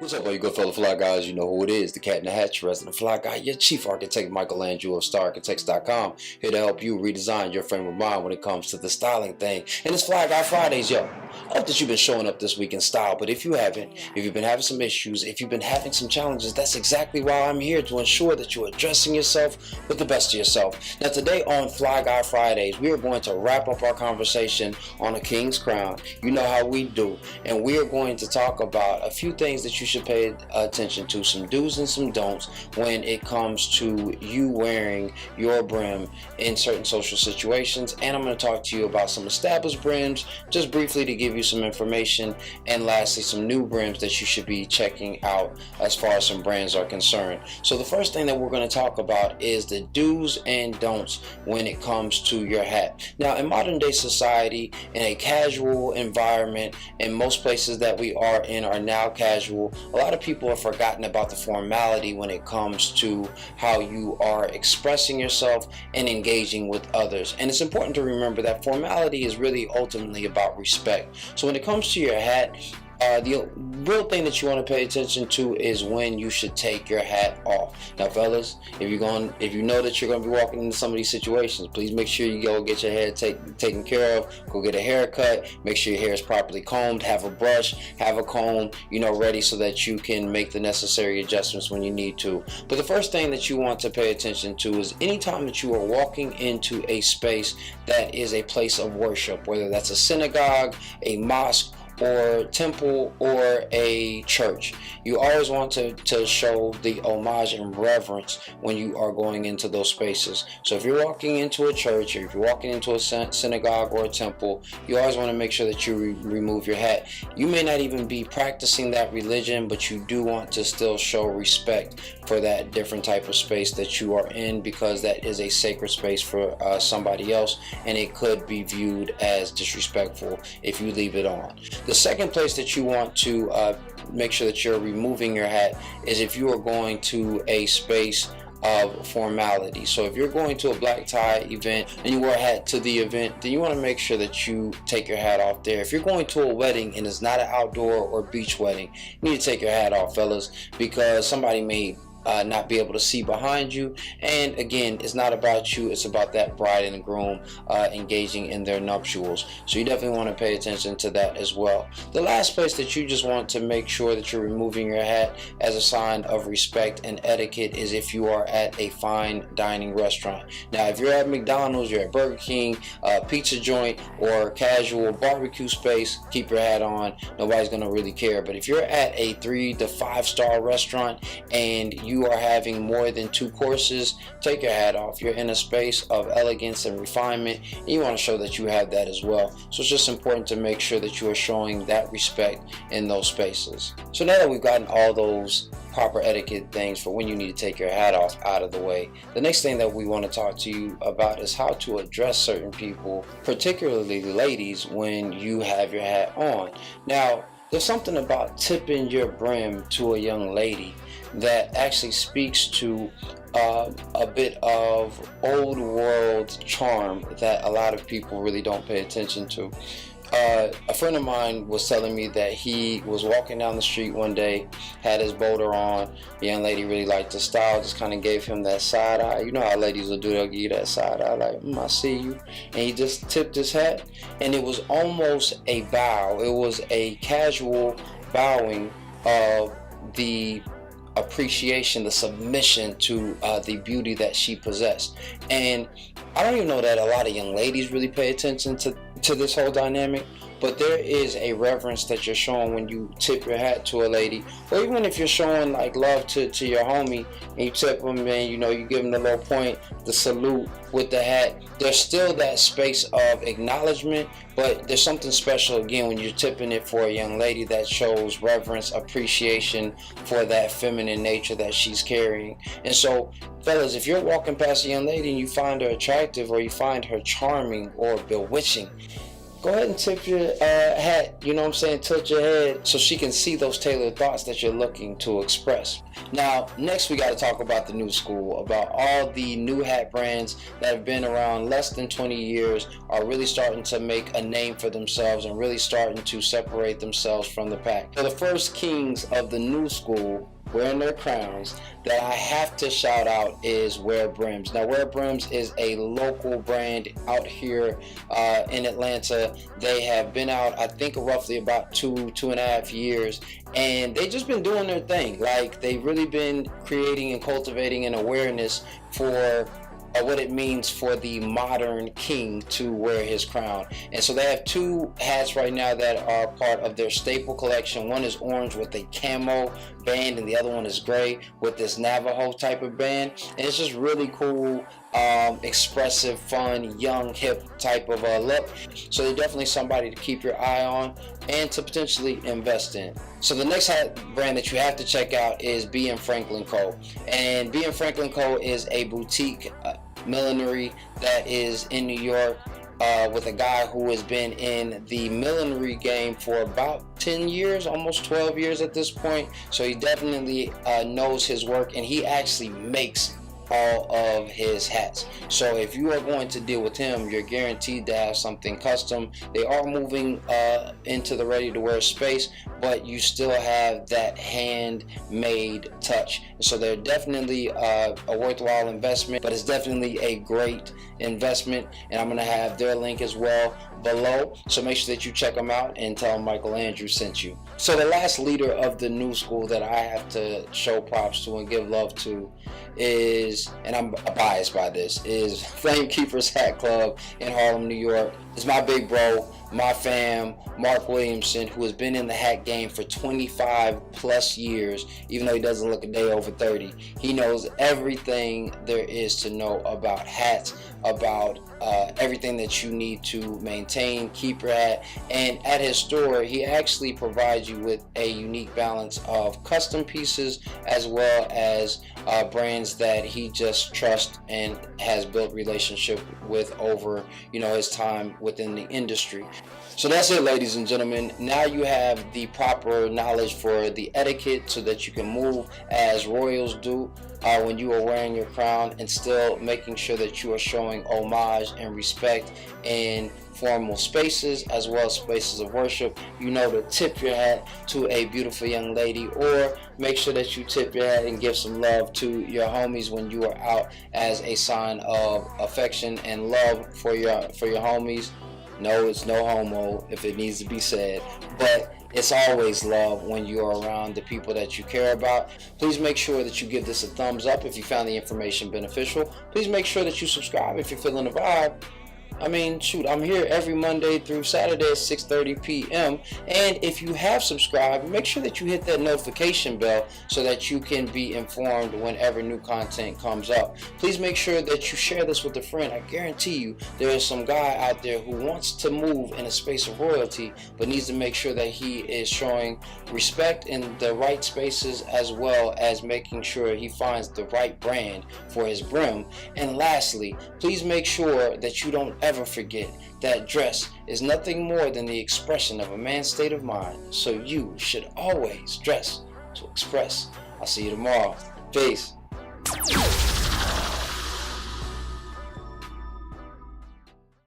What's up, all you good fellow fly guys? You know who it is, the cat in the hat, your resident fly guy, your chief architect, Michelangelo of StyleArchitects.com, here to help you redesign your frame of mind when it comes to the styling thing. And it's Fly Guy Fridays, yo. I hope that you've been showing up this week in style, but if you haven't, if you've been having some issues, if you've been having some challenges, that's exactly why I'm here, to ensure that you're addressing yourself with the best of yourself. Now today on Fly Guy Fridays, we are going to wrap up our conversation on a king's crown. You know how we do, and we are going to talk about a few things that you should pay attention to, some do's and some don'ts when it comes to you wearing your brim in certain social situations. And I'm going to talk to you about some established brims just briefly to give you some information, and lastly some new brims that you should be checking out as far as some brands are concerned. So the first thing that we're going to talk about is the do's and don'ts when it comes to your hat. Now in modern day society, in a casual environment, and most places that we are in are now casual, a lot of people have forgotten about the formality when it comes to how you are expressing yourself and engaging with others. And it's important to remember that formality is really ultimately about respect. So when it comes to your hat, the real thing that you want to pay attention to is when you should take your hat off. Now fellas, if you know that you're going to be walking into some of these situations, please make sure you go get your hair taken care of, go get a haircut, make sure your hair is properly combed, have a brush, have a comb, ready so that you can make the necessary adjustments when you need to. But the first thing that you want to pay attention to is anytime that you are walking into a space that is a place of worship, whether that's a synagogue, a mosque, or temple, or a church, you always want to show the homage and reverence when you are going into those spaces. So if you're walking into a church, or if you're walking into a synagogue or a temple, you always want to make sure that you remove your hat. You may not even be practicing that religion, but you do want to still show respect for that different type of space that you are in, because that is a sacred space for somebody else, and it could be viewed as disrespectful if you leave it on. The second place that you want to make sure that you're removing your hat is if you are going to a space of formality. So if you're going to a black tie event and you wear a hat to the event, then you want to make sure that you take your hat off there. If you're going to a wedding and it's not an outdoor or beach wedding, you need to take your hat off, fellas, because somebody may not be able to see behind you. And again, it's not about you, it's about that bride and groom engaging in their nuptials. So you definitely want to pay attention to that as well. The last place that you just want to make sure that you're removing your hat as a sign of respect and etiquette is if you are at a fine dining restaurant. Now if you're at McDonald's, you're at Burger King, pizza joint, or casual barbecue space, keep your hat on. Nobody's gonna really care. But if you're at a 3 to 5 star restaurant and you are having more than 2 courses, take your hat off. You're in a space of elegance and refinement, and you want to show that you have that as well. So it's just important to make sure that you are showing that respect in those spaces. So now that we've gotten all those proper etiquette things for when you need to take your hat off out of the way, the next thing that we want to talk to you about is how to address certain people, particularly ladies, when you have your hat on. Now there's something about tipping your brim to a young lady that actually speaks to a bit of old world charm that a lot of people really don't pay attention to. A friend of mine was telling me that he was walking down the street one day, had his boulder on. The young lady really liked the style, just kind of gave him that side eye. You know how ladies will do, they'll give you that side eye, like, I see you. And he just tipped his hat, and it was almost a bow. It was a casual bowing of the appreciation, the submission to the beauty that she possessed. And I don't even know that a lot of young ladies really pay attention to this whole dynamic, but there is a reverence that you're showing when you tip your hat to a lady, or even if you're showing like love to your homie and you tip them and you give them the little point, the salute with the hat. There's still that space of acknowledgement, but there's something special again when you're tipping it for a young lady that shows reverence, appreciation for that feminine nature that she's carrying. And so fellas, if you're walking past a young lady and you find her attractive, or you find her charming or bewitching, go ahead and tip your hat, you know what I'm saying, tilt your head so she can see those tailored thoughts that you're looking to express. Now, next we got to talk about the new school, about all the new hat brands that have been around less than 20 years are really starting to make a name for themselves and really starting to separate themselves from the pack. So the first kings of the new school wearing their crowns that I have to shout out is Wear Brims. Now, Wear Brims is a local brand out here in Atlanta. They have been out, I think, roughly about two and a half years, and they just been doing their thing. Like, they've really been creating and cultivating an awareness for what it means for the modern king to wear his crown. And so they have two hats right now that are part of their staple collection. One is orange with a camo band, and the other one is gray with this Navajo type of band. And it's just really cool, expressive, fun, young, hip type of look. So they're definitely somebody to keep your eye on and to potentially invest in. So the next hat brand that you have to check out is B. & Franklin Co. And B. & Franklin Co. is a boutique millinery that is in New York, with a guy who has been in the millinery game for about 10 years, almost 12 years at this point. So he definitely knows his work, and he actually makes all of his hats. So if you are going to deal with him, you're guaranteed to have something custom. They are moving into the ready to wear space, but you still have that handmade touch. So they're definitely a worthwhile investment, but it's definitely a great investment, and I'm going to have their link as well below. So make sure that you check them out and tell them Michael Andrew sent you. So the last leader of the new school that I have to show props to and give love to is, and I'm biased by this, is Flame Keepers Hat Club in Harlem, New York. It's my big bro, my fam, Mark Williamson, who has been in the hat game for 25 plus years, even though he doesn't look a day over 30. He knows everything there is to know about hats, about everything that you need to maintain, keep your hat. And at his store, he actually provides you with a unique balance of custom pieces as well as brands that he just trusts and has built relationship with over, you know, his time within the industry. So that's it, ladies and gentlemen. Now you have the proper knowledge for the etiquette so that you can move as royals do when you are wearing your crown, and still making sure that you are showing homage and respect in formal spaces as well as spaces of worship. You know to tip your hat to a beautiful young lady, or make sure that you tip your hat and give some love to your homies when you are out as a sign of affection and love for your homies. No, it's no homo if it needs to be said, but it's always love when you're around the people that you care about. Please make sure that you give this a thumbs up if you found the information beneficial. Please make sure that you subscribe if you're feeling the vibe. I mean, shoot, I'm here every Monday through Saturday at 6:30 p.m. And if you have subscribed, make sure that you hit that notification bell so that you can be informed whenever new content comes up. Please make sure that you share this with a friend. I guarantee you there is some guy out there who wants to move in a space of royalty, but needs to make sure that he is showing respect in the right spaces, as well as making sure he finds the right brand for his brim. And lastly, please make sure that you don't ever forget that dress is nothing more than the expression of a man's state of mind. So you should always dress to express. I'll see you tomorrow. Peace.